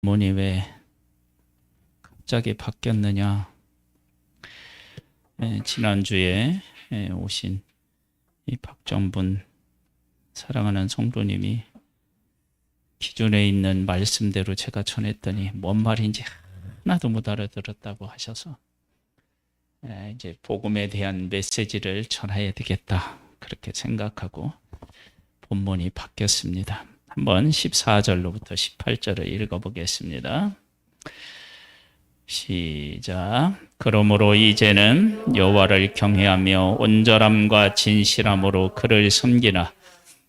문이 왜 갑자기 바뀌었느냐? 지난주에 오신 이 박정분 사랑하는 성도님이 기존에 있는 말씀대로 제가 전했더니 뭔 말인지 하나도 못 알아들었다고 하셔서 이제 복음에 대한 메시지를 전해야 되겠다 그렇게 생각하고 본문이 바뀌었습니다. 한번 14절로부터 18절을 읽어보겠습니다. 시작. 그러므로 이제는 여호와를 경외하며 온전함과 진실함으로 그를 섬기나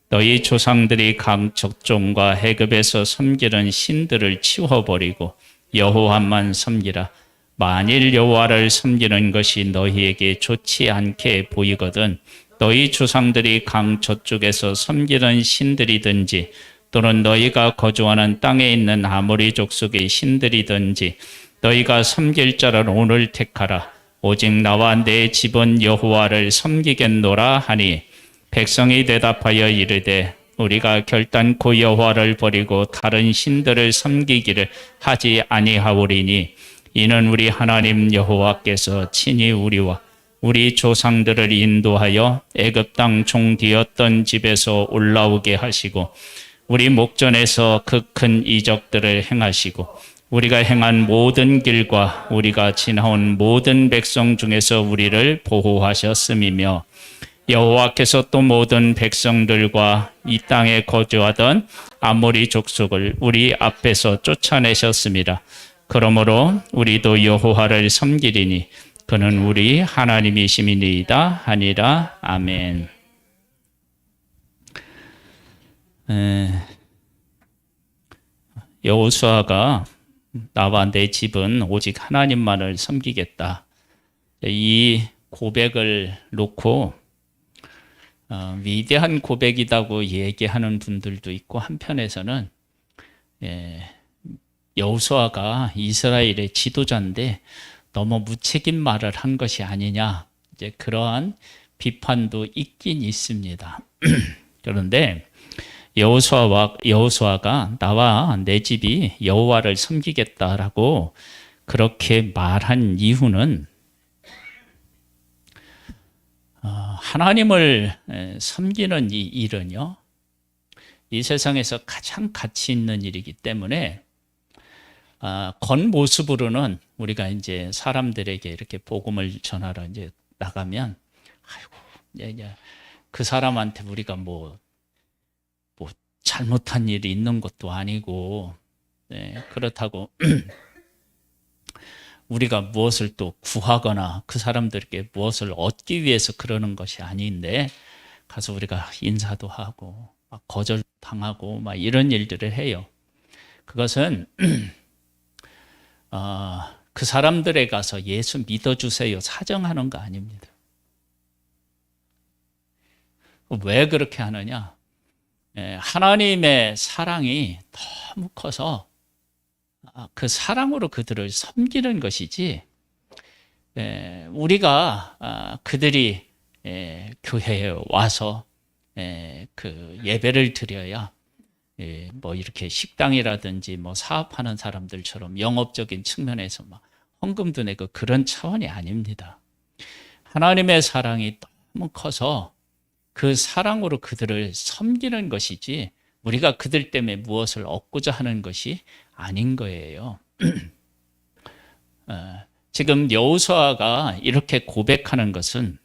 너희 조상들이 각 족종과 해급에서 섬기는 신들을 치워버리고 여호와만 섬기라. 만일 여호와를 섬기는 것이 너희에게 좋지 않게 보이거든 너희 조상들이 강 저쪽에서 섬기는 신들이든지 또는 너희가 거주하는 땅에 있는 아모리 족속의 신들이든지 너희가 섬길 자를 오늘 택하라. 오직 나와 내 집은 여호와를 섬기겠노라 하니 백성이 대답하여 이르되 우리가 결단코 여호와를 버리고 다른 신들을 섬기기를 하지 아니하오리니 이는 우리 하나님 여호와께서 친히 우리와 우리 조상들을 인도하여 애굽 땅 종되었던 집에서 올라오게 하시고 우리 목전에서 그 큰 이적들을 행하시고 우리가 행한 모든 길과 우리가 지나온 모든 백성 중에서 우리를 보호하셨음이며 여호와께서 또 모든 백성들과 이 땅에 거주하던 아모리 족속을 우리 앞에서 쫓아내셨습니다. 그러므로 우리도 여호와를 섬기리니 그는 우리 하나님이심이니이다 하니라. 아멘. 여호수아가 나와 내 집은 오직 하나님만을 섬기겠다. 이 고백을 놓고 위대한 고백이라고 얘기하는 분들도 있고 한편에서는 여호수아가 이스라엘의 지도자인데 너무 무책임 말을 한 것이 아니냐 이제 그러한 비판도 있긴 있습니다. 그런데 여호수아가 나와 내 집이 여호와를 섬기겠다라고 그렇게 말한 이유는 하나님을 섬기는 이 일은요, 이 세상에서 가장 가치 있는 일이기 때문에 겉모습으로는 우리가 이제 사람들에게 이렇게 복음을 전하러 이제 나가면, 아이고, 그 사람한테 우리가 뭐 잘못한 일이 있는 것도 아니고, 그렇다고 우리가 무엇을 또 구하거나 그 사람들에게 무엇을 얻기 위해서 그러는 것이 아닌데 가서 우리가 인사도 하고 막 거절당하고 막 이런 일들을 해요. 그것은 그 사람들에 가서 예수 믿어주세요 사정하는 거 아닙니다. 왜 그렇게 하느냐? 하나님의 사랑이 너무 커서 그 사랑으로 그들을 섬기는 것이지 우리가 그들이 교회에 와서 그 예배를 드려야 뭐 이렇게 식당이라든지 뭐 사업하는 사람들처럼 영업적인 측면에서 막 헌금도 내고 그런 차원이 아닙니다. 하나님의 사랑이 너무 커서 그 사랑으로 그들을 섬기는 것이지 우리가 그들 때문에 무엇을 얻고자 하는 것이 아닌 거예요. 지금 여호수아가 이렇게 고백하는 것은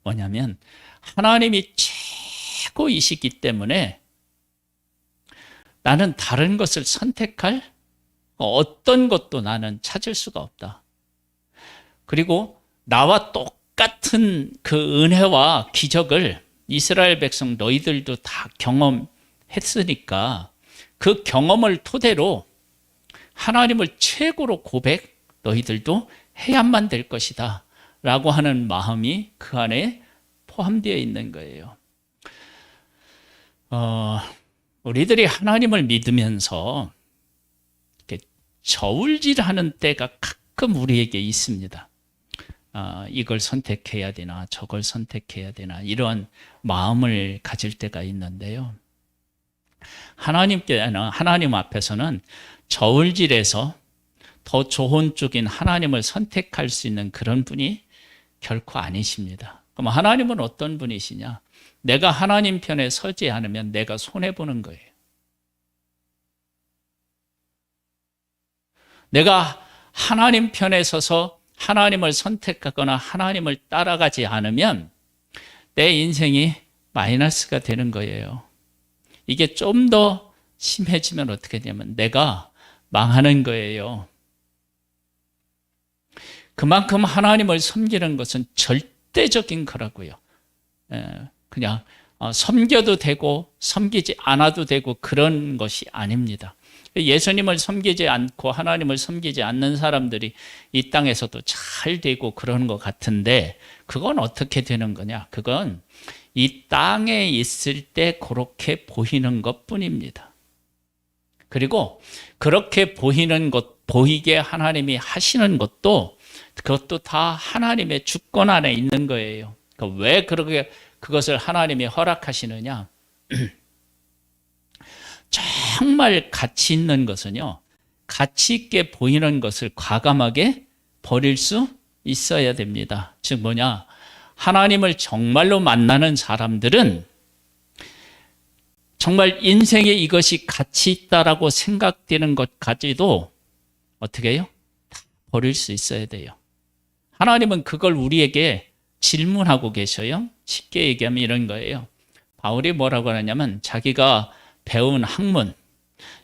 뭐냐면 하나님이 최고이시기 때문에 나는 다른 것을 선택할 어떤 것도 나는 찾을 수가 없다. 그리고 나와 똑같은 그 은혜와 기적을 이스라엘 백성 너희들도 다 경험했으니까 그 경험을 토대로 하나님을 최고로 고백 너희들도 해야만 될 것이다 라고 하는 마음이 그 안에 포함되어 있는 거예요. 우리들이 하나님을 믿으면서 이렇게 저울질하는 때가 가끔 우리에게 있습니다. 이걸 선택해야 되나 저걸 선택해야 되나 이러한 마음을 가질 때가 있는데요. 하나님 앞에서는 저울질에서 더 좋은 쪽인 하나님을 선택할 수 있는 그런 분이 결코 아니십니다. 그럼 하나님은 어떤 분이시냐? 내가 하나님 편에 서지 않으면 내가 손해보는 거예요. 내가 하나님 편에 서서 하나님을 선택하거나 하나님을 따라가지 않으면 내 인생이 마이너스가 되는 거예요. 이게 좀 더 심해지면 어떻게 되냐면 내가 망하는 거예요. 그만큼 하나님을 섬기는 것은 절대적인 거라고요. 그냥 섬겨도 되고 섬기지 않아도 되고 그런 것이 아닙니다. 예수님을 섬기지 않고 하나님을 섬기지 않는 사람들이 이 땅에서도 잘 되고 그러는 것 같은데 그건 어떻게 되는 거냐? 그건 이 땅에 있을 때 그렇게 보이는 것뿐입니다. 그리고 그렇게 보이는 것, 보이게 하나님이 하시는 것도 그것도 다 하나님의 주권 안에 있는 거예요. 왜 그렇게 그것을 하나님이 허락하시느냐? 정말 가치 있는 것은요, 가치 있게 보이는 것을 과감하게 버릴 수 있어야 됩니다. 즉 뭐냐? 하나님을 정말로 만나는 사람들은 정말 인생에 이것이 가치 있다라고 생각되는 것까지도 어떻게 해요? 버릴 수 있어야 돼요. 하나님은 그걸 우리에게 질문하고 계셔요. 쉽게 얘기하면 이런 거예요. 바울이 뭐라고 하냐면 자기가 배운 학문,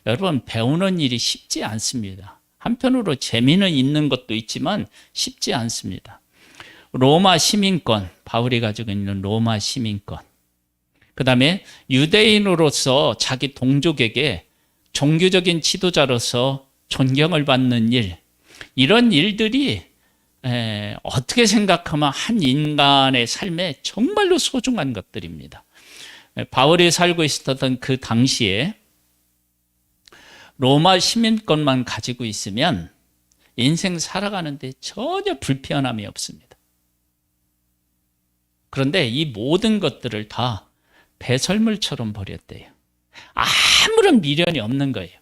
여러분 배우는 일이 쉽지 않습니다. 한편으로 재미는 있는 것도 있지만 쉽지 않습니다. 로마 시민권, 바울이 가지고 있는 로마 시민권, 그 다음에 유대인으로서 자기 동족에게 종교적인 지도자로서 존경을 받는 일, 이런 일들이 어떻게 생각하면 한 인간의 삶에 정말로 소중한 것들입니다. 바울이 살고 있었던 그 당시에 로마 시민권만 가지고 있으면 인생 살아가는데 전혀 불편함이 없습니다. 그런데 이 모든 것들을 다 배설물처럼 버렸대요. 아무런 미련이 없는 거예요.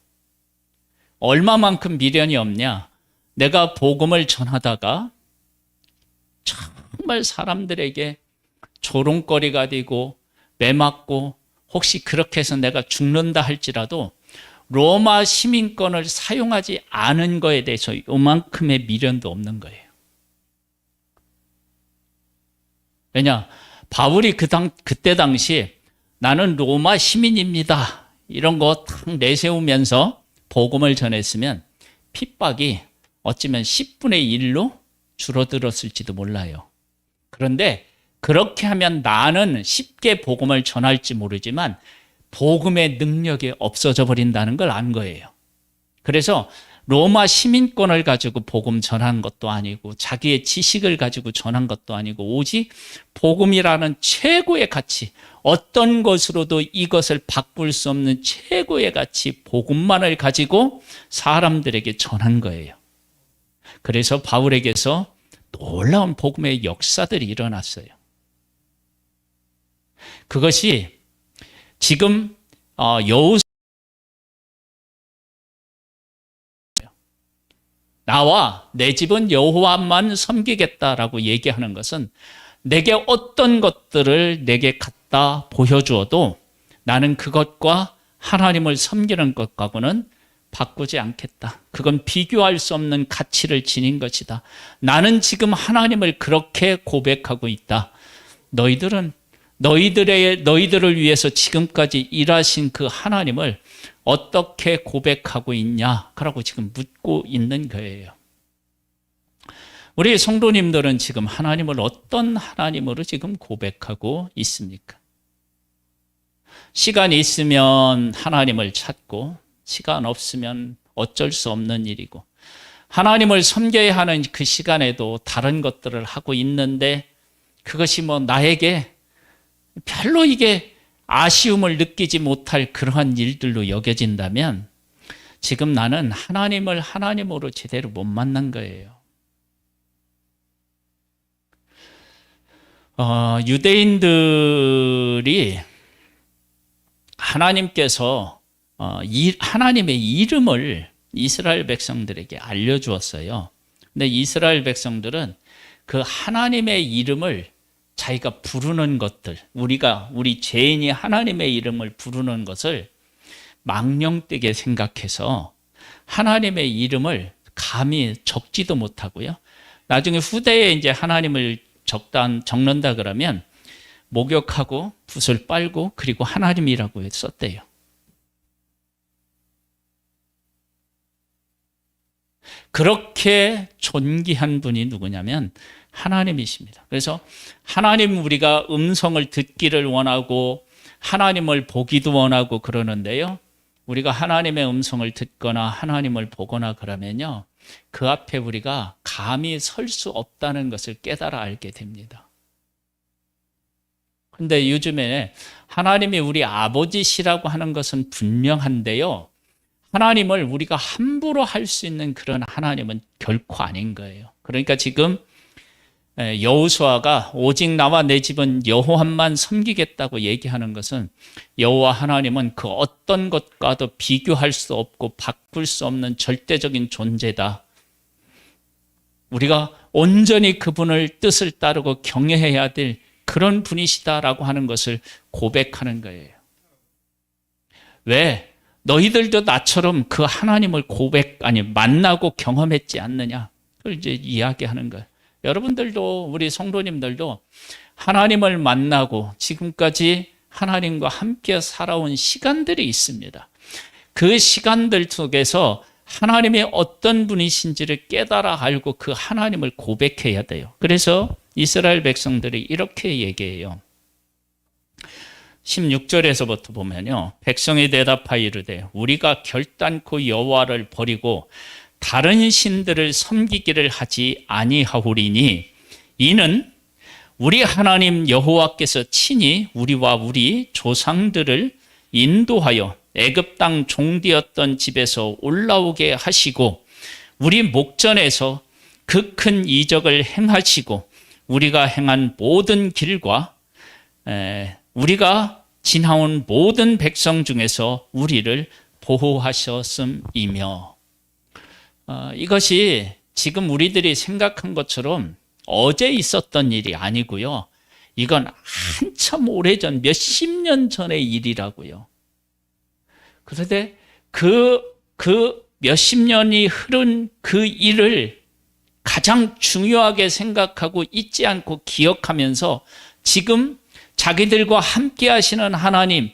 얼마만큼 미련이 없냐? 내가 복음을 전하다가 정말 사람들에게 조롱거리가 되고 매맞고 혹시 그렇게 해서 내가 죽는다 할지라도 로마 시민권을 사용하지 않은 거에 대해서 요만큼의 미련도 없는 거예요. 왜냐? 바울이 그때 당시 나는 로마 시민입니다. 이런 거 탁 내세우면서 복음을 전했으면 핍박이 어쩌면 10분의 1로 줄어들었을지도 몰라요. 그런데 그렇게 하면 나는 쉽게 복음을 전할지 모르지만 복음의 능력이 없어져 버린다는 걸 안 거예요. 그래서 로마 시민권을 가지고 복음 전한 것도 아니고 자기의 지식을 가지고 전한 것도 아니고 오직 복음이라는 최고의 가치, 어떤 것으로도 이것을 바꿀 수 없는 최고의 가치, 복음만을 가지고 사람들에게 전한 거예요. 그래서 바울에게서 놀라운 복음의 역사들이 일어났어요. 그것이 지금 여호수아 나와 내 집은 여호와만 섬기겠다라고 얘기하는 것은 내게 어떤 것들을 내게 갖다 보여주어도 나는 그것과 하나님을 섬기는 것과는 바꾸지 않겠다. 그건 비교할 수 없는 가치를 지닌 것이다. 나는 지금 하나님을 그렇게 고백하고 있다. 너희들을 위해서 지금까지 일하신 그 하나님을 어떻게 고백하고 있냐? 라고 지금 묻고 있는 거예요. 우리 성도님들은 지금 하나님을 어떤 하나님으로 지금 고백하고 있습니까? 시간이 있으면 하나님을 찾고 시간 없으면 어쩔 수 없는 일이고 하나님을 섬겨야 하는 그 시간에도 다른 것들을 하고 있는데 그것이 나에게 별로 이게 아쉬움을 느끼지 못할 그러한 일들로 여겨진다면 지금 나는 하나님을 하나님으로 제대로 못 만난 거예요. 유대인들이 하나님께서 하나님의 이름을 이스라엘 백성들에게 알려주었어요. 근데 이스라엘 백성들은 그 하나님의 이름을 자기가 부르는 것들, 우리 죄인이 하나님의 이름을 부르는 것을 망령되게 생각해서 하나님의 이름을 감히 적지도 못하고요. 나중에 후대에 이제 하나님을 적는다 그러면 목욕하고 붓을 빨고 그리고 하나님이라고 썼대요. 그렇게 존귀한 분이 누구냐면 하나님이십니다. 그래서 하나님 우리가 음성을 듣기를 원하고 하나님을 보기도 원하고 그러는데요. 우리가 하나님의 음성을 듣거나 하나님을 보거나 그러면요. 그 앞에 우리가 감히 설 수 없다는 것을 깨달아 알게 됩니다. 근데 요즘에 하나님이 우리 아버지시라고 하는 것은 분명한데요. 하나님을 우리가 함부로 할 수 있는 그런 하나님은 결코 아닌 거예요. 그러니까 지금 여호수아가 오직 나와 내 집은 여호와만 섬기겠다고 얘기하는 것은 여호와 하나님은 그 어떤 것과도 비교할 수 없고 바꿀 수 없는 절대적인 존재다. 우리가 온전히 그분을 뜻을 따르고 경외해야 될 그런 분이시다라고 하는 것을 고백하는 거예요. 왜? 너희들도 나처럼 그 하나님을 만나고 경험했지 않느냐? 그걸 이제 이야기하는 거예요. 여러분들도 우리 성도님들도 하나님을 만나고 지금까지 하나님과 함께 살아온 시간들이 있습니다. 그 시간들 속에서 하나님이 어떤 분이신지를 깨달아 알고 그 하나님을 고백해야 돼요. 그래서 이스라엘 백성들이 이렇게 얘기해요. 16절에서부터 보면요. 백성이 대답하여 이르되 우리가 결단코 여호와를 버리고 다른 신들을 섬기기를 하지 아니하오리니 이는 우리 하나님 여호와께서 친히 우리와 우리 조상들을 인도하여 애굽 땅 종되었던 집에서 올라오게 하시고 우리 목전에서 그 큰 이적을 행하시고 우리가 행한 모든 길과 우리가 지나온 모든 백성 중에서 우리를 보호하셨음이며 이것이 지금 우리들이 생각한 것처럼 어제 있었던 일이 아니고요. 이건 한참 오래전 몇십 년 전의 일이라고요. 그런데 그 몇십 년이 흐른 그 일을 가장 중요하게 생각하고 잊지 않고 기억하면서 지금 자기들과 함께 하시는 하나님,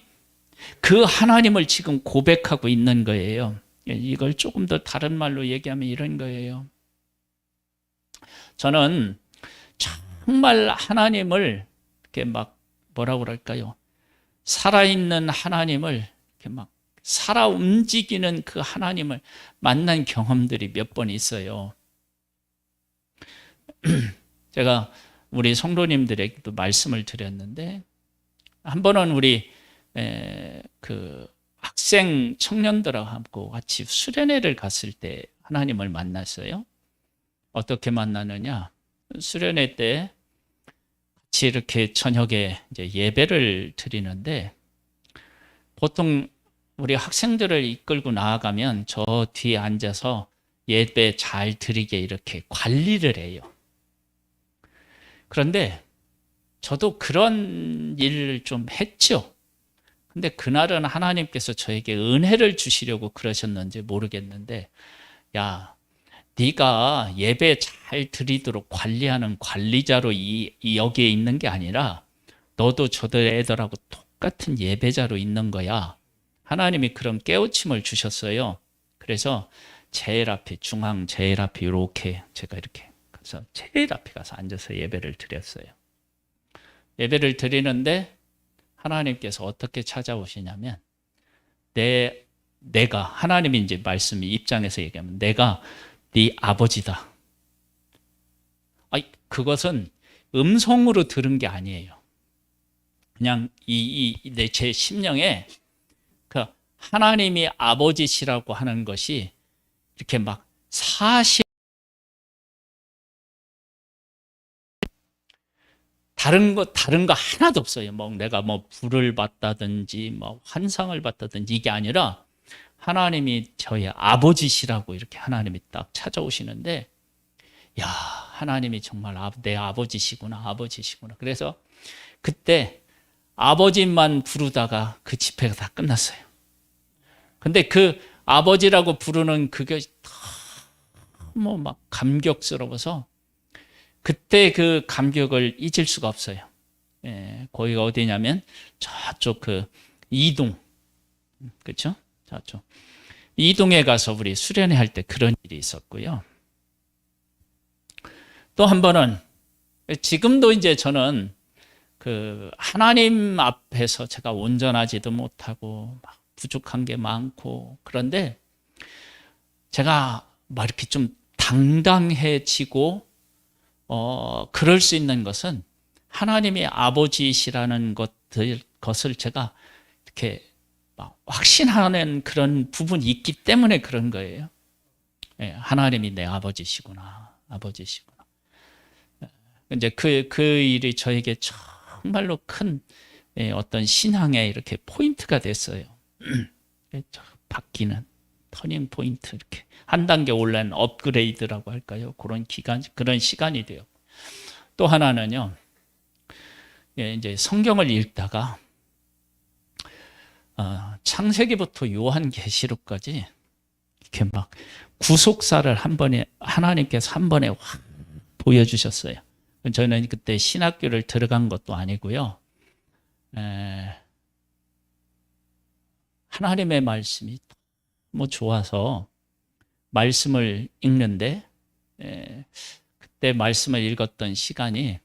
그 하나님을 지금 고백하고 있는 거예요. 이걸 조금 더 다른 말로 얘기하면 이런 거예요. 저는 정말 하나님을 이렇게 막 뭐라고 그럴까요? 살아있는 하나님을 이렇게 막 살아 움직이는 그 하나님을 만난 경험들이 몇 번 있어요. 제가 우리 성도님들에게도 말씀을 드렸는데 한 번은 우리 그 학생 청년들하고 같이 수련회를 갔을 때 하나님을 만났어요. 어떻게 만나느냐? 수련회 때 같이 이렇게 저녁에 이제 예배를 드리는데 보통 우리 학생들을 이끌고 나아가면 저 뒤에 앉아서 예배 잘 드리게 이렇게 관리를 해요. 그런데 저도 그런 일을 좀 했죠. 근데 그날은 하나님께서 저에게 은혜를 주시려고 그러셨는지 모르겠는데 야, 네가 예배 잘 드리도록 관리하는 관리자로 여기에 있는 게 아니라 너도 저들 애들하고 똑같은 예배자로 있는 거야. 하나님이 그런 깨우침을 주셨어요. 그래서 제일 앞에 중앙 제일 앞에 이렇게 제가 이렇게 그래서 제일 앞에 가서 앉아서 예배를 드렸어요. 예배를 드리는데 하나님께서 어떻게 찾아오시냐면 내가 하나님이 이제 말씀이 입장에서 얘기하면 내가 네 아버지다. 그것은 음성으로 들은 게 아니에요. 그냥 제 심령에 그 하나님이 아버지시라고 하는 것이 이렇게 막 사실 다른 거 하나도 없어요. 뭐 내가 뭐 불을 봤다든지 뭐 환상을 봤다든지 이게 아니라 하나님이 저희 아버지시라고 이렇게 하나님이 딱 찾아오시는데, 야, 하나님이 정말 내 아버지시구나, 아버지시구나. 그래서 그때 아버지만 부르다가 그 집회가 다 끝났어요. 근데 그 아버지라고 부르는 그게 너무 막 감격스러워서 그때 그 감격을 잊을 수가 없어요. 예, 거기가 어디냐면 저쪽 그 이동, 그렇죠? 저쪽 이동에 가서 우리 수련회 할 때 그런 일이 있었고요. 또 한 번은 지금도 이제 저는 그 하나님 앞에서 제가 온전하지도 못하고 막 부족한 게 많고, 그런데 제가 막 이렇게 좀 당당해지고 그럴 수 있는 것은 하나님이 아버지시라는 것을 제가 이렇게 막 확신하는 그런 부분이 있기 때문에 그런 거예요. 예, 하나님이 내 아버지시구나, 아버지시구나. 이제 그 일이 저에게 정말로 큰 어떤 신앙의 이렇게 포인트가 됐어요. 바뀌는 터닝 포인트, 이렇게 한 단계 올라는 업그레이드라고 할까요? 그런 시간이 돼요. 또 하나는요, 이제 성경을 읽다가 창세기부터 요한계시록까지 이렇게 막 구속사를 하나님께서 한 번에 확 보여주셨어요. 저는 그때 신학교를 들어간 것도 아니고요. 하나님의 말씀이 너무 좋아서 말씀을 읽는데, 그때 말씀을 읽었던 시간이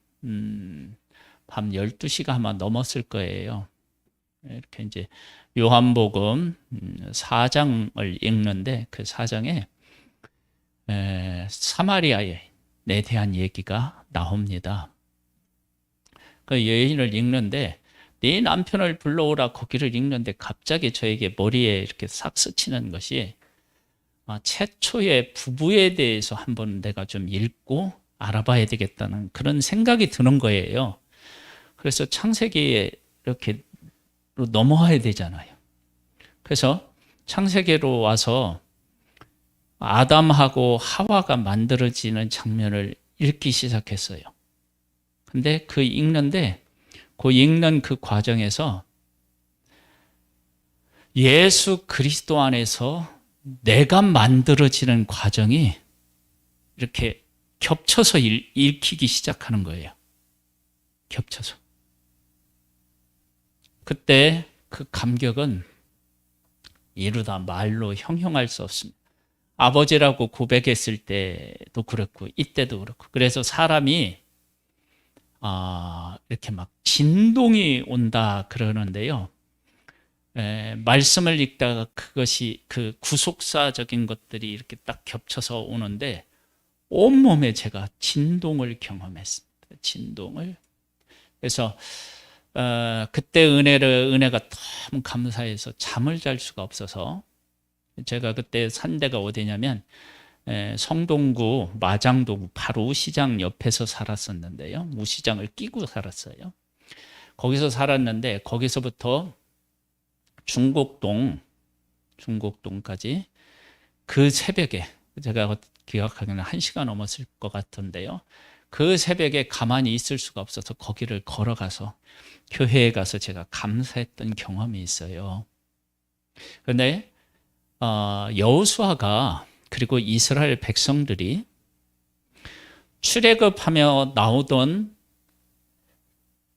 밤 12시가 아마 넘었을 거예요. 이렇게 이제 요한복음 4장을 읽는데 그 4장에 사마리아에 대한 얘기가 나옵니다. 그 여인을 읽는데 네 남편을 불러오라, 거기를 읽는데 갑자기 저에게 머리에 이렇게 싹 스치는 것이 최초의 부부에 대해서 한번 내가 좀 읽고 알아봐야 되겠다는 그런 생각이 드는 거예요. 그래서 창세기에 이렇게 넘어와야 되잖아요. 그래서 창세기로 와서 아담하고 하와가 만들어지는 장면을 읽기 시작했어요. 근데 그 읽는 그 과정에서 예수 그리스도 안에서 내가 만들어지는 과정이 이렇게 겹쳐서 읽히기 시작하는 거예요. 겹쳐서. 그때 그 감격은 이루다 말로 형용할 수 없습니다. 아버지라고 고백했을 때도 그렇고 이때도 그렇고, 그래서 사람이 이렇게 막 진동이 온다 그러는데요. 말씀을 읽다가 그것이 그 구속사적인 것들이 이렇게 딱 겹쳐서 오는데 온몸에 제가 진동을 경험했습니다. 진동을. 그래서 그때 은혜가 너무 감사해서 잠을 잘 수가 없어서, 제가 그때 산 데가 어디냐면 성동구 마장동 바로 우시장 옆에서 살았었는데요. 우시장을 끼고 살았어요. 거기서 살았는데 거기서부터 중곡동까지 그 새벽에, 제가 기억하기에는 1시간 넘었을 것 같은데요. 그 새벽에 가만히 있을 수가 없어서 거기를 걸어가서 교회에 가서 제가 감사했던 경험이 있어요. 그런데 여호수아가 그리고 이스라엘 백성들이 출애굽하며 나오던,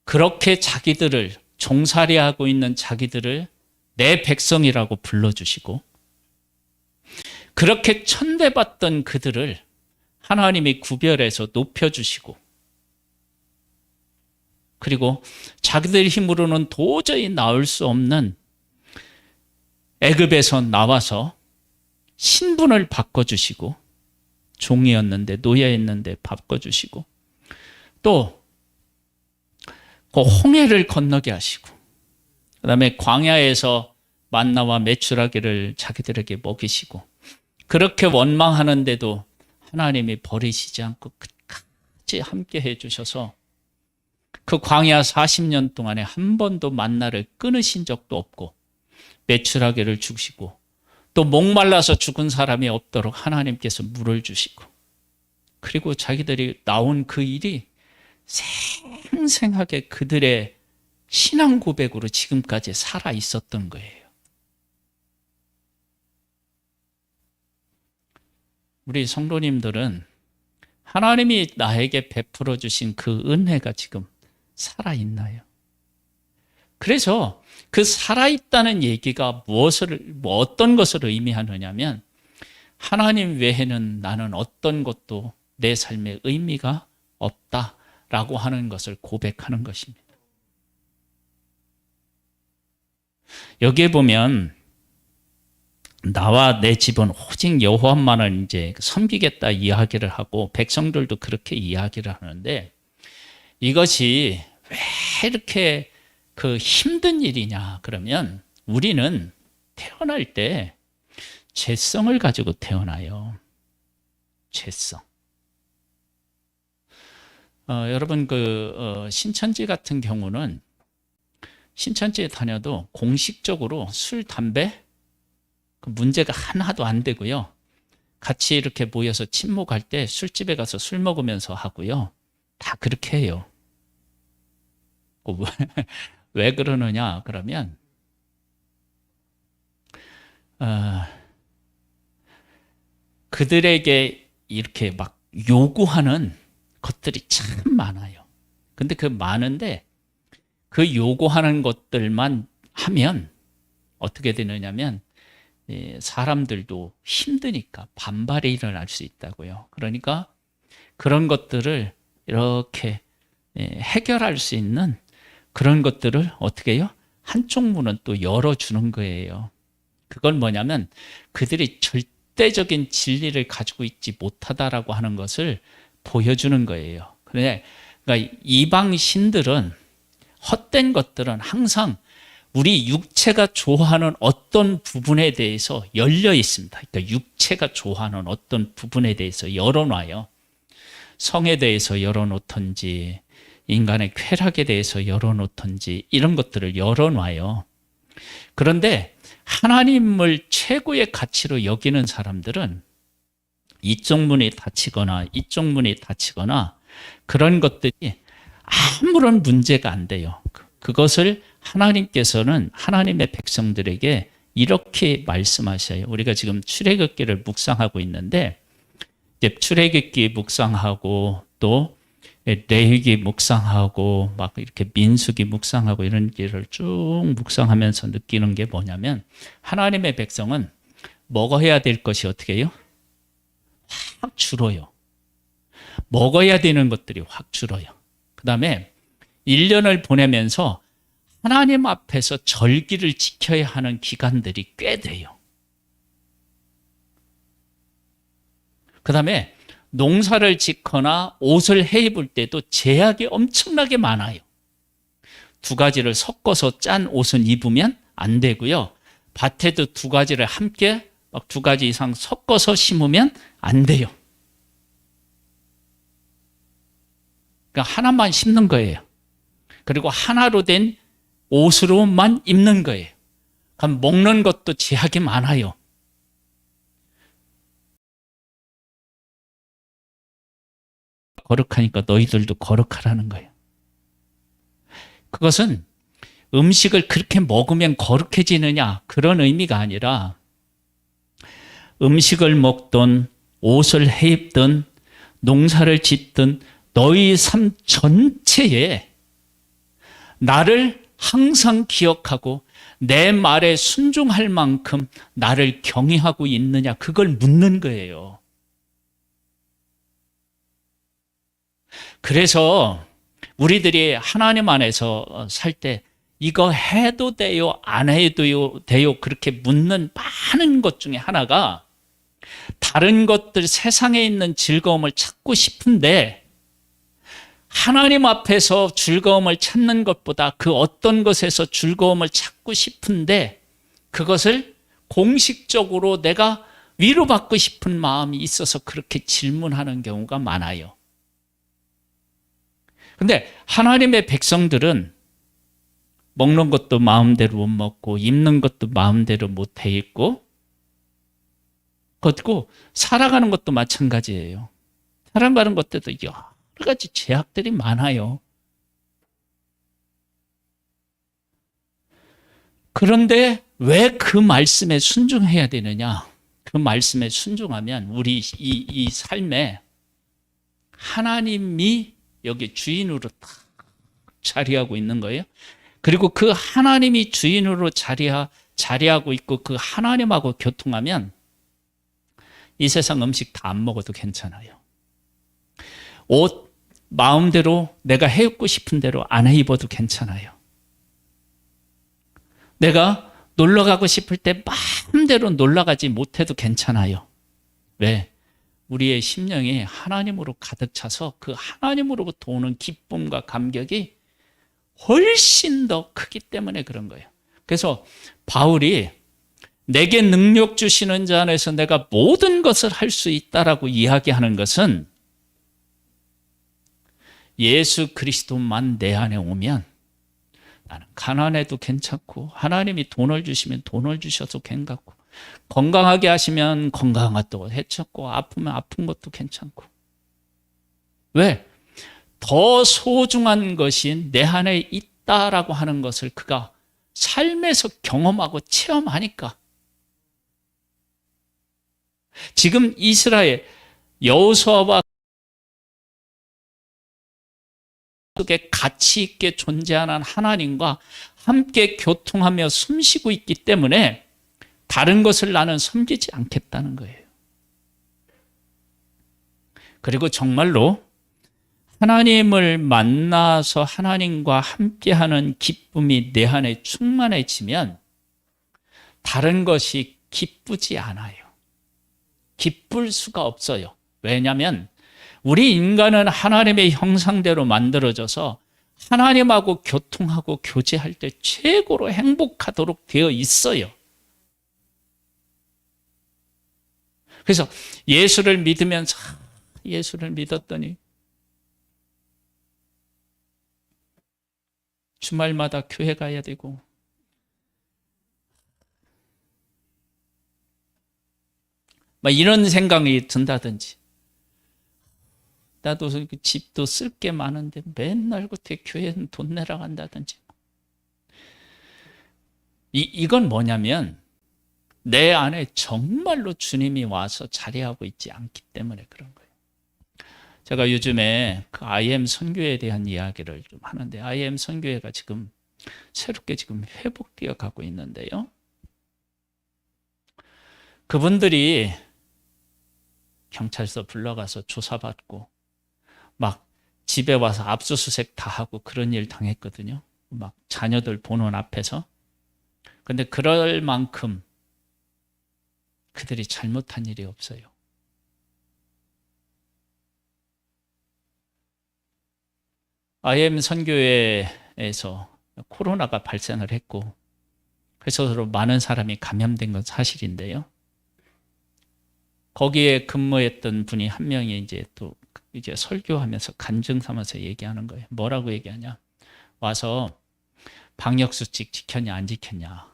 그렇게 자기들을 종살이하고 있는 자기들을 내 백성이라고 불러주시고, 그렇게 천대받던 그들을 하나님이 구별해서 높여주시고, 그리고 자기들 힘으로는 도저히 나올 수 없는 애굽에서 나와서 신분을 바꿔주시고, 종이었는데 노예였는데 바꿔주시고, 또 그 홍해를 건너게 하시고, 그 다음에 광야에서 만나와 메추라기를 자기들에게 먹이시고, 그렇게 원망하는데도 하나님이 버리시지 않고 끝까지 함께 해주셔서 그 광야 40년 동안에 한 번도 만나를 끊으신 적도 없고 메추라기를 주시고 또 목말라서 죽은 사람이 없도록 하나님께서 물을 주시고, 그리고 자기들이 나온 그 일이 생생하게 그들의 신앙 고백으로 지금까지 살아 있었던 거예요. 우리 성도님들은 하나님이 나에게 베풀어 주신 그 은혜가 지금 살아있나요? 그래서 그 살아있다는 얘기가 어떤 것을 의미하느냐면, 하나님 외에는 나는 어떤 것도 내 삶에 의미가 없다라고 하는 것을 고백하는 것입니다. 여기에 보면 나와 내 집은 오직 여호와만을 이제 섬기겠다 이야기를 하고, 백성들도 그렇게 이야기를 하는데, 이것이 왜 이렇게 그 힘든 일이냐 그러면, 우리는 태어날 때 죄성을 가지고 태어나요. 죄성. 여러분 신천지 같은 경우는 신천지에 다녀도 공식적으로 술, 담배 그 문제가 하나도 안 되고요. 같이 이렇게 모여서 친목할 때 술집에 가서 술 먹으면서 하고요. 다 그렇게 해요. 왜 그러느냐 그러면 그들에게 이렇게 막 요구하는 것들이 참 많아요. 근데 그 많은데 그 요구하는 것들만 하면 어떻게 되느냐면, 사람들도 힘드니까 반발이 일어날 수 있다고요. 그러니까 그런 것들을 이렇게 해결할 수 있는 그런 것들을 어떻게 해요? 한쪽 문은 또 열어주는 거예요. 그건 뭐냐면, 그들이 절대적인 진리를 가지고 있지 못하다라고 하는 것을 보여주는 거예요. 그러니까 이방 신들은, 헛된 것들은 항상 우리 육체가 좋아하는 어떤 부분에 대해서 열려 있습니다. 그러니까 육체가 좋아하는 어떤 부분에 대해서 열어놔요. 성에 대해서 열어놓든지, 인간의 쾌락에 대해서 열어놓든지, 이런 것들을 열어놔요. 그런데 하나님을 최고의 가치로 여기는 사람들은 이쪽 문이 닫히거나 이쪽 문이 닫히거나 그런 것들이 아무런 문제가 안 돼요. 그것을 하나님께서는 하나님의 백성들에게 이렇게 말씀하셔요. 우리가 지금 출애굽기를 묵상하고 있는데, 이제 출애굽기 묵상하고 또 레위기 묵상하고 막 이렇게 민수기 묵상하고 이런 길을 쭉 묵상하면서 느끼는 게 뭐냐면, 하나님의 백성은 먹어야 될 것이 어떻게 해요? 확 줄어요. 먹어야 되는 것들이 확 줄어요. 그 다음에 1년을 보내면서 하나님 앞에서 절기를 지켜야 하는 기간들이 꽤 돼요. 그 다음에 농사를 짓거나 옷을 해 입을 때도 제약이 엄청나게 많아요. 두 가지를 섞어서 짠 옷은 입으면 안 되고요. 밭에도 두 가지를 함께 막 두 가지 이상 섞어서 심으면 안 돼요. 그러니까 하나만 심는 거예요. 그리고 하나로 된 옷으로만 입는 거예요. 그럼 먹는 것도 제약이 많아요. 거룩하니까 너희들도 거룩하라는 거예요. 그것은 음식을 그렇게 먹으면 거룩해지느냐, 그런 의미가 아니라, 음식을 먹든 옷을 해 입든 농사를 짓든 너희 삶 전체에 나를 항상 기억하고 내 말에 순종할 만큼 나를 경외하고 있느냐, 그걸 묻는 거예요. 그래서 우리들이 하나님 안에서 살 때 이거 해도 돼요, 안 해도 돼요, 그렇게 묻는 많은 것 중에 하나가, 다른 것들, 세상에 있는 즐거움을 찾고 싶은데 하나님 앞에서 즐거움을 찾는 것보다 그 어떤 것에서 즐거움을 찾고 싶은데 그것을 공식적으로 내가 위로받고 싶은 마음이 있어서 그렇게 질문하는 경우가 많아요. 근데 하나님의 백성들은 먹는 것도 마음대로 못 먹고 입는 것도 마음대로 못 해 입고 그리고 살아가는 것도 마찬가지예요. 살아가는 것들도 여러 가지 제약들이 많아요. 그런데 왜 그 말씀에 순종해야 되느냐? 그 말씀에 순종하면 우리 이 삶에 하나님이 여기 주인으로 딱 자리하고 있는 거예요. 그리고 그 하나님이 주인으로 자리하고 있고 그 하나님하고 교통하면 이 세상 음식 다 안 먹어도 괜찮아요. 옷 마음대로 내가 해 입고 싶은 대로 안 해 입어도 괜찮아요. 내가 놀러 가고 싶을 때 마음대로 놀러 가지 못해도 괜찮아요. 왜? 우리의 심령이 하나님으로 가득 차서 그 하나님으로부터 오는 기쁨과 감격이 훨씬 더 크기 때문에 그런 거예요. 그래서 바울이 내게 능력 주시는 자 안에서 내가 모든 것을 할 수 있다라고 이야기하는 것은 예수 그리스도만 내 안에 오면 나는 가난해도 괜찮고 하나님이 돈을 주시면 돈을 주셔도 괜찮고 건강하게 하시면 건강하다고 괜찮고 아프면 아픈 것도 괜찮고. 왜? 더 소중한 것이 내 안에 있다라고 하는 것을 그가 삶에서 경험하고 체험하니까. 지금 이스라엘 여호수아와 속에 가치 있게 존재하는 하나님과 함께 교통하며 숨쉬고 있기 때문에 다른 것을 나는 섬기지 않겠다는 거예요. 그리고 정말로 하나님을 만나서 하나님과 함께하는 기쁨이 내 안에 충만해지면 다른 것이 기쁘지 않아요. 기쁠 수가 없어요. 왜냐하면 우리 인간은 하나님의 형상대로 만들어져서 하나님하고 교통하고 교제할 때 최고로 행복하도록 되어 있어요. 그래서 예수를 믿으면서 예수를 믿었더니 주말마다 교회 가야 되고 막 이런 생각이 든다든지 나도 집도 쓸 게 많은데 맨날 그때 교회는 돈 내러 간다든지 이건 뭐냐면 내 안에 정말로 주님이 와서 자리하고 있지 않기 때문에 그런 거예요. 제가 요즘에 그 IM 선교회에 대한 이야기를 좀 하는데 IM 선교회가 지금 새롭게 지금 회복되어 가고 있는데요. 그분들이 경찰서 불러가서 조사받고 막 집에 와서 압수수색 다 하고 그런 일 당했거든요. 막 자녀들 보는 앞에서. 근데 그럴 만큼 그들이 잘못한 일이 없어요. IM 선교회에서 코로나가 발생을 했고 그래서 많은 사람이 감염된 건 사실인데요. 거기에 근무했던 분이 한 명이 이제 설교하면서 간증 삼아서 얘기하는 거예요. 뭐라고 얘기하냐? 와서 방역수칙 지켰냐 안 지켰냐?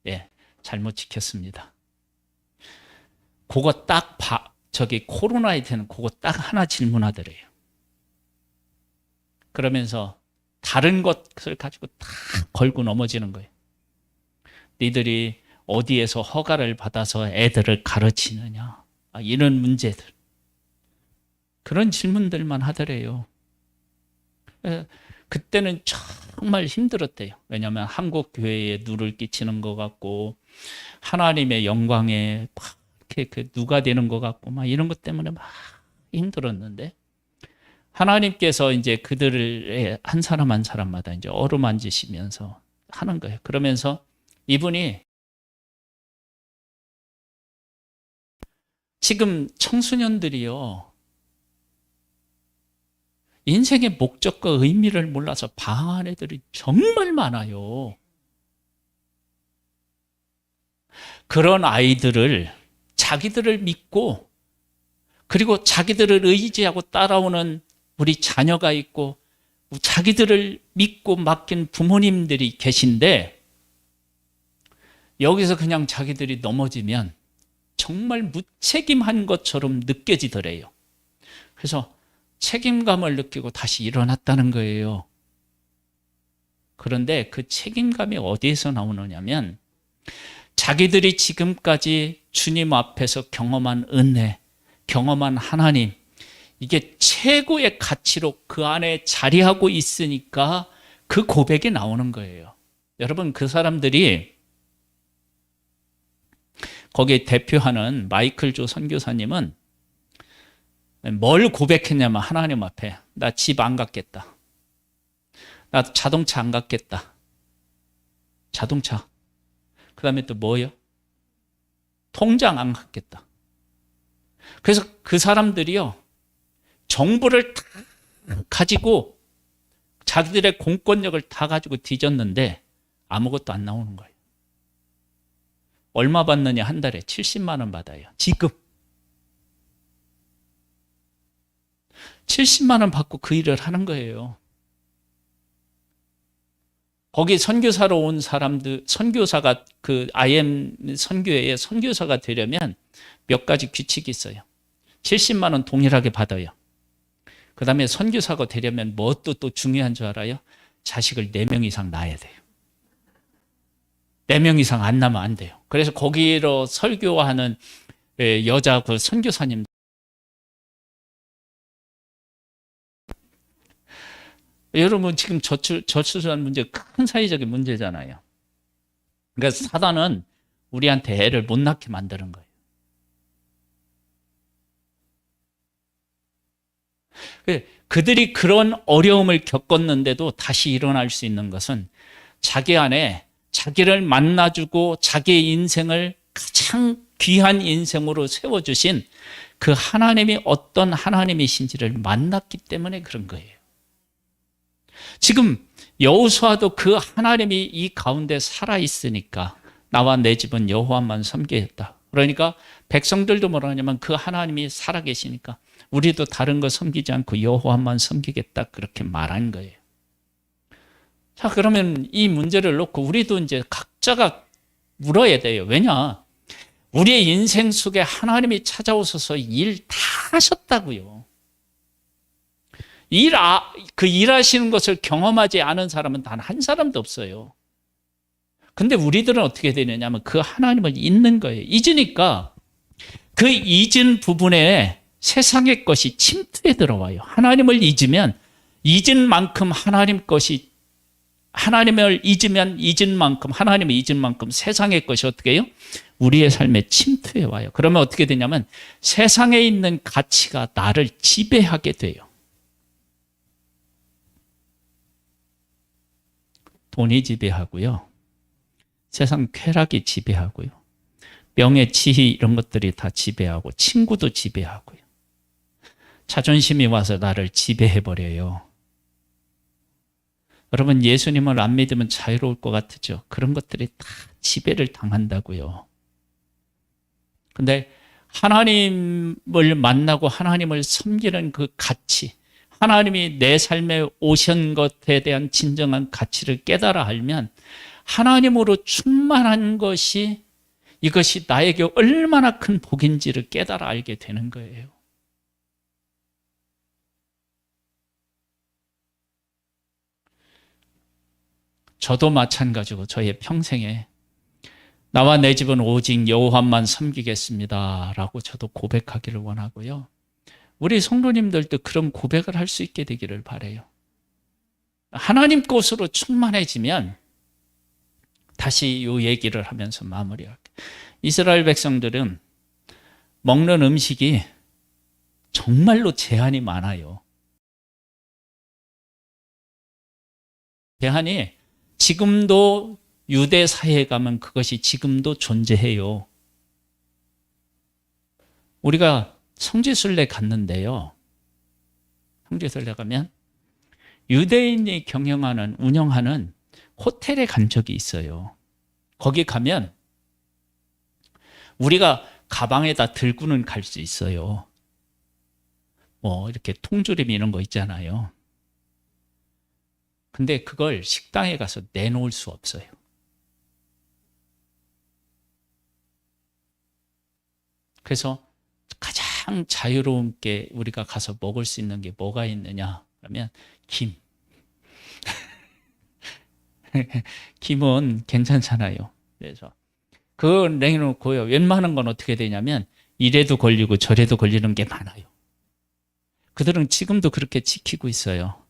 예, 잘못 지켰습니다. 그거 딱 저기 코로나에 대한 그거 딱 하나 질문하더래요. 그러면서 다른 것을 가지고 다 걸고 넘어지는 거예요. 니들이 어디에서 허가를 받아서 애들을 가르치느냐? 이런 문제들. 그런 질문들만 하더래요. 그때는 정말 힘들었대요. 왜냐하면 한국 교회에 누를 끼치는 것 같고 하나님의 영광에 막 이렇게 누가 되는 것 같고 막 이런 것 때문에 막 힘들었는데 하나님께서 이제 그들의 한 사람 한 사람마다 이제 어루만지시면서 하는 거예요. 그러면서 이분이 지금 청소년들이요. 인생의 목적과 의미를 몰라서 방황한 애들이 정말 많아요. 그런 아이들을 자기들을 믿고 그리고 자기들을 의지하고 따라오는 우리 자녀가 있고 자기들을 믿고 맡긴 부모님들이 계신데 여기서 그냥 자기들이 넘어지면 정말 무책임한 것처럼 느껴지더래요. 그래서 책임감을 느끼고 다시 일어났다는 거예요. 그런데 그 책임감이 어디에서 나오느냐면 자기들이 지금까지 주님 앞에서 경험한 은혜, 경험한 하나님, 이게 최고의 가치로 그 안에 자리하고 있으니까 그 고백이 나오는 거예요. 여러분, 그 사람들이 거기에 대표하는 마이클 조 선교사님은 뭘 고백했냐면 하나님 앞에 나 집 안 갖겠다. 나 자동차 안 갖겠다. 자동차. 그 다음에 또 뭐예요? 통장 안 갖겠다. 그래서 그 사람들이요, 정보를 다 가지고 자기들의 공권력을 다 가지고 뒤졌는데 아무것도 안 나오는 거예요. 얼마 받느냐? 한 달에 70만 원 받아요. 지금 70만 원 받고 그 일을 하는 거예요. 거기 선교사로 온 사람들, 선교사가 그 IM 선교회의 선교사가 되려면 몇 가지 규칙이 있어요. 70만 원 동일하게 받아요. 그 다음에 선교사가 되려면 뭣도 또 중요한 줄 알아요? 자식을 4명 이상 낳아야 돼요. 4명 이상 안 낳으면 안 돼요. 그래서 거기로 설교하는 여자 그 선교사님, 여러분 지금 저출산 문제 큰 사회적인 문제잖아요. 그러니까 사단은 우리한테 애를 못 낳게 만드는 거예요. 그들이 그런 어려움을 겪었는데도 다시 일어날 수 있는 것은 자기 안에 자기를 만나주고 자기의 인생을 가장 귀한 인생으로 세워주신 그 하나님이 어떤 하나님이신지를 만났기 때문에 그런 거예요. 지금 여호수아도 그 하나님이 이 가운데 살아있으니까 나와 내 집은 여호와만 섬기겠다. 그러니까 백성들도 뭐라 하냐면 그 하나님이 살아계시니까 우리도 다른 거 섬기지 않고 여호와만 섬기겠다, 그렇게 말한 거예요. 자, 그러면 이 문제를 놓고 우리도 이제 각자가 물어야 돼요. 왜냐? 우리의 인생 속에 하나님이 찾아오셔서 일 다 하셨다고요. 그 일하시는 것을 경험하지 않은 사람은 단 한 사람도 없어요. 근데 우리들은 어떻게 되느냐면 그 하나님을 잊는 거예요. 잊으니까 그 잊은 부분에 세상의 것이 침투해 들어와요. 하나님을 잊으면 잊은 만큼 하나님을 잊으면 잊은 만큼, 하나님을 잊은 만큼 세상의 것이 어떻게 해요? 우리의 삶에 침투해 와요. 그러면 어떻게 되냐면 세상에 있는 가치가 나를 지배하게 돼요. 돈이 지배하고요. 세상 쾌락이 지배하고요. 명예, 지위 이런 것들이 다 지배하고 친구도 지배하고요. 자존심이 와서 나를 지배해버려요. 여러분, 예수님을 안 믿으면 자유로울 것 같으죠? 그런 것들이 다 지배를 당한다고요. 근데 하나님을 만나고 하나님을 섬기는 그 가치, 하나님이 내 삶에 오신 것에 대한 진정한 가치를 깨달아 알면 하나님으로 충만한 것이, 이것이 나에게 얼마나 큰 복인지를 깨달아 알게 되는 거예요. 저도 마찬가지고 저의 평생에 나와 내 집은 오직 여호와만 섬기겠습니다 라고 저도 고백하기를 원하고요. 우리 성도님들도 그런 고백을 할 수 있게 되기를 바라요. 하나님 것으로 충만해지면 다시 이 얘기를 하면서 마무리할게요. 이스라엘 백성들은 먹는 음식이 정말로 제한이 많아요. 제한이 지금도 유대 사회에 가면 그것이 지금도 존재해요. 우리가 성지순례 갔는데요. 성지순례 가면 유대인이 운영하는 호텔에 간 적이 있어요. 거기 가면 우리가 가방에다 들고는 갈 수 있어요. 뭐 이렇게 통조림 이런 거 있잖아요. 근데 그걸 식당에 가서 내놓을 수 없어요. 그래서 가장 자유로운 게 우리가 가서 먹을 수 있는 게 뭐가 있느냐 그러면 김. 김은 괜찮잖아요. 그래서 그거 내놓고요. 웬만한 건 어떻게 되냐면 이래도 걸리고 저래도 걸리는 게 많아요. 그들은 지금도 그렇게 지키고 있어요.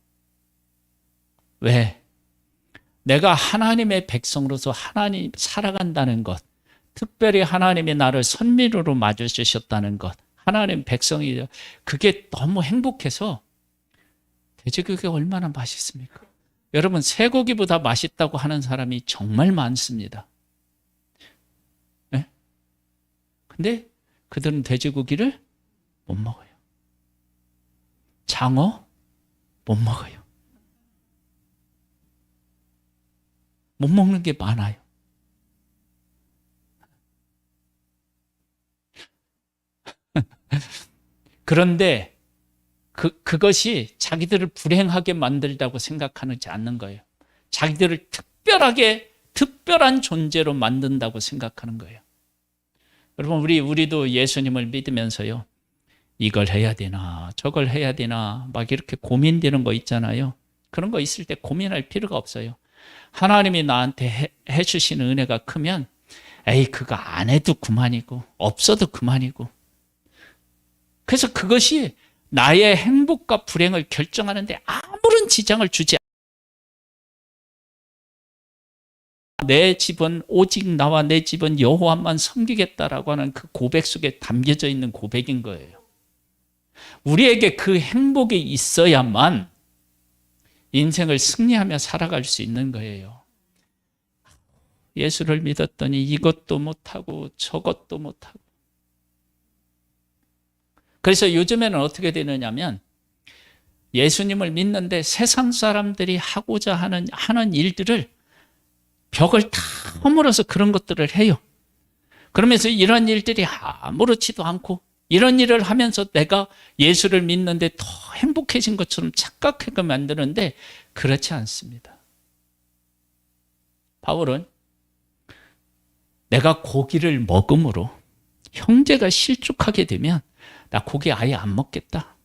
왜? 내가 하나님의 백성으로서 하나님 살아간다는 것, 특별히 하나님이 나를 선민으로 맞으셨다는 것, 하나님 백성이 그게 너무 행복해서 돼지고기가 얼마나 맛있습니까? 여러분 쇠고기보다 맛있다고 하는 사람이 정말 많습니다. 네? 근데 그들은 돼지고기를 못 먹어요. 장어 못 먹어요. 못 먹는 게 많아요. 그런데 그것이 자기들을 불행하게 만들다고 생각하지 않는 거예요. 자기들을 특별한 존재로 만든다고 생각하는 거예요. 여러분, 우리도 예수님을 믿으면서요. 이걸 해야 되나, 저걸 해야 되나, 막 이렇게 고민되는 거 있잖아요. 그런 거 있을 때 고민할 필요가 없어요. 하나님이 나한테 해주시는 은혜가 크면, 에이, 그거 안 해도 그만이고, 없어도 그만이고. 그래서 그것이 나의 행복과 불행을 결정하는데 아무런 지장을 주지 않아요. 내 집은 오직 나와 내 집은 여호와만 섬기겠다라고 하는 그 고백 속에 담겨져 있는 고백인 거예요. 우리에게 그 행복이 있어야만 인생을 승리하며 살아갈 수 있는 거예요. 예수를 믿었더니 이것도 못하고 저것도 못하고. 그래서 요즘에는 어떻게 되느냐면 예수님을 믿는데 세상 사람들이 하고자 하는 일들을 벽을 다 허물어서 그런 것들을 해요. 그러면서 이런 일들이 아무렇지도 않고 이런 일을 하면서 내가 예수를 믿는데 더 행복해진 것처럼 착각하게 만드는데 그렇지 않습니다. 바울은 내가 고기를 먹음으로 형제가 실족하게 되면 나 고기 아예 안 먹겠다.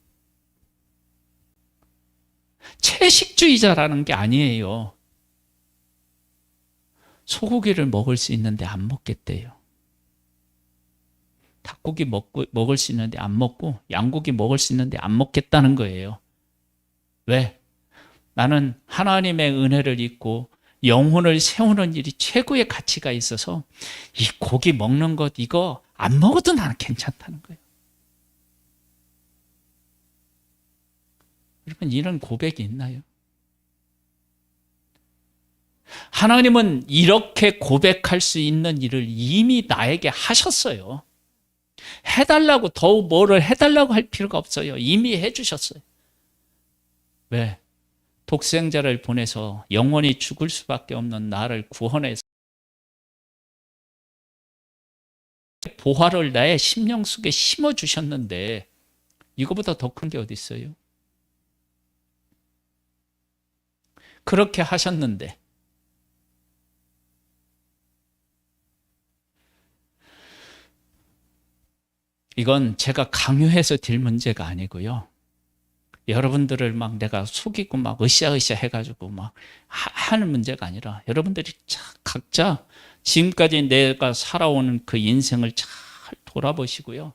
채식주의자라는 게 아니에요. 소고기를 먹을 수 있는데 안 먹겠대요. 닭고기 먹을 수 있는데 안 먹고 양고기 먹을 수 있는데 안 먹겠다는 거예요. 왜? 나는 하나님의 은혜를 잊고 영혼을 세우는 일이 최고의 가치가 있어서 이 고기 먹는 것 이거 안 먹어도 나는 괜찮다는 거예요. 여러분 이런 고백이 있나요? 하나님은 이렇게 고백할 수 있는 일을 이미 나에게 하셨어요. 해달라고 더욱 뭐를 해달라고 할 필요가 없어요. 이미 해주셨어요. 왜? 독생자를 보내서 영원히 죽을 수밖에 없는 나를 구원해서 보화를 나의 심령 속에 심어주셨는데 이거보다 더 큰 게 어디 있어요? 그렇게 하셨는데 이건 제가 강요해서 될 문제가 아니고요. 여러분들을 막 내가 속이고 막 으쌰으쌰 해가지고 막 하는 문제가 아니라 여러분들이 각자 지금까지 내가 살아오는 그 인생을 잘 돌아보시고요.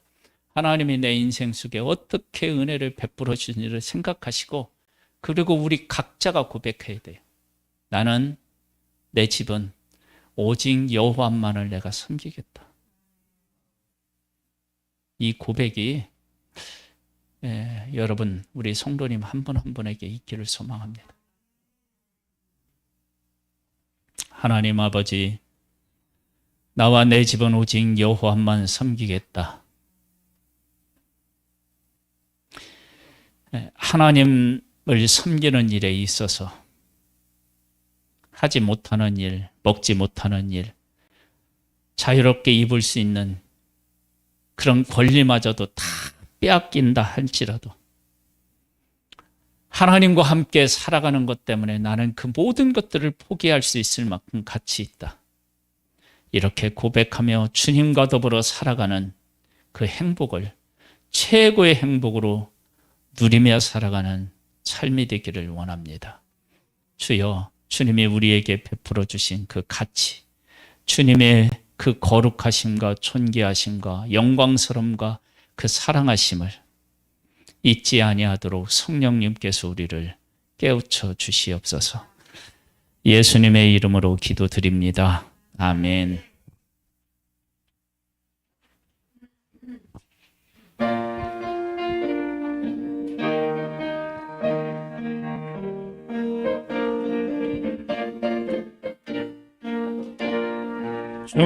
하나님이 내 인생 속에 어떻게 은혜를 베풀어 주시는지를 생각하시고 그리고 우리 각자가 고백해야 돼요. 나는 내 집은 오직 여호와만을 내가 섬기겠다. 이 고백이 여러분 우리 성도님 한 분 한 분에게 있기를 소망합니다. 하나님 아버지, 나와 내 집은 오직 여호와만 섬기겠다. 하나님을 섬기는 일에 있어서 하지 못하는 일, 먹지 못하는 일, 자유롭게 입을 수 있는 그런 권리마저도 다 빼앗긴다 할지라도 하나님과 함께 살아가는 것 때문에 나는 그 모든 것들을 포기할 수 있을 만큼 가치 있다. 이렇게 고백하며 주님과 더불어 살아가는 그 행복을 최고의 행복으로 누리며 살아가는 삶이 되기를 원합니다. 주여, 주님이 우리에게 베풀어 주신 그 가치, 주님의 그 거룩하심과 존귀하심과 영광스러움과 그 사랑하심을 잊지 아니하도록 성령님께서 우리를 깨우쳐 주시옵소서. 예수님의 이름으로 기도드립니다. 아멘. 주